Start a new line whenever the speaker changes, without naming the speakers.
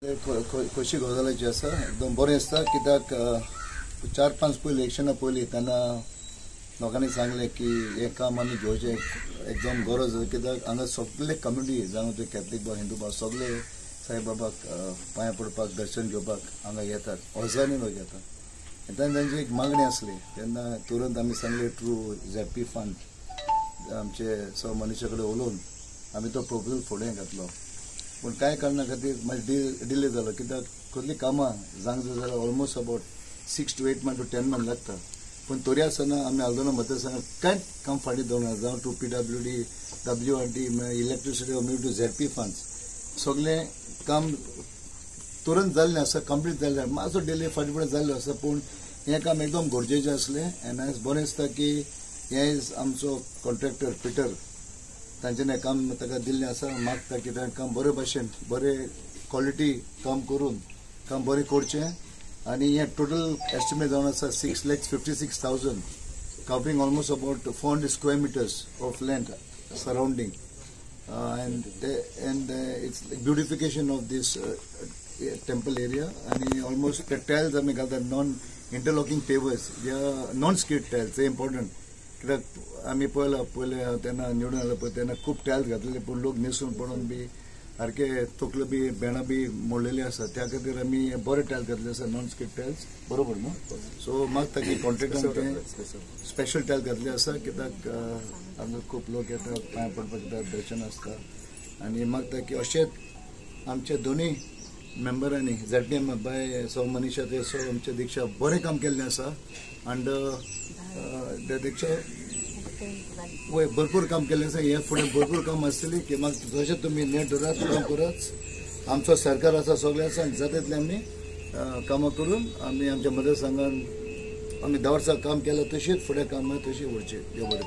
खोशी गजालीची आसा एकदम बरें दिसता कित्याक 4-5 पयलीं इलेक्शना पयलीं तेन्ना लोकांनी सांगलें की हें काम आमी घेवचें एकदम गरज कित्याक हांगा सगळे कम्युनिटी जावं ते कॅथलीक बा हिंदू बा सगळे साईबाबाक पांयां पडपाक दर्शन घेवपाक हांगा येतात हजारांनी लोक येतात तेन्ना तांची एक मागणी आसली तेन्ना तुरंत आमी सांगलें थ्रू झॅपी फंड आमचे सौ मनशा कडेन उलोवन आमी तो प्रोपोजल फुडें घातलो पूण कांय कारणां खातीर मातशें डिले जालो कित्याक कसलीं कामां जांक जाल्यार almost about 6 to 8 months to 10 months लागता पूण तरी आसतना आमी aldona मतदारसंघात कांयच काम फाटीं दवरना जावं टू PWD WRD इलेक्ट्रिसिटी मेळून टू झॅपी फंड्स सगळें काम तुरंत जाल्लें आसा कंप्लीट जाल्लें मातसो डिले फाटीं फुडें जाल्लो आसा पूण हें काम एकदम गरजेचें आसलें आनी आयज बरें दिसता की हें आमचो कॉन्ट्रॅक्टर पिटर तांच्यानी हें काम ताका दिल्लें आसा मागता की ताणें काम बरे भाशेन बरें क्वॉलिटी काम करून काम बरें करचें आनी हें टोटल एस्टिमेट जावन आसा 6,56,000 covering almost about 400 square meters of land surrounding and it's beautification of this temple area and almost the tiles आमी घालता non interlocking pavers non skid tiles very important कित्याक आमी पयले तेन्ना निवडून आयलो पळय तेन्ना खूब टायल्स घातलेले पूण लोक न्हेसून पडून बी सारके तकलो बी बेणां बी मोडलेली आसा त्या खातीर आमी बरे टायल्स घातले आसा नॉन स्किड टायल्स बरोबर न्हू सो मागता की कॉन्ट्रॅक्टान ते स्पेशल टायल्स घातले आसा कित्याक हांगा खूब लोक येतात पांयां पडपाक येतात दर्शन आसता आनी मागता की अशेंच आमचे दोनूय मेंबरांनी ZPM बाय सौ मनीषा ते सौ आमचे दिक्षा बरें काम केल्लें आसा आनी त्या दिक्षा वय भरपूर काम केलें आसा हे फुडें भरपूर काम आसतली की म्हाका जशें तुमी नेट धरात काम करात आमचो सरकार आसा सगळें आसा जाता तितलें आमी कामां करून आमी आमच्या मतदारसंघान आमी 10 वर्सां काम केलां तशीच फुडें कामां तशी उरची देव बरें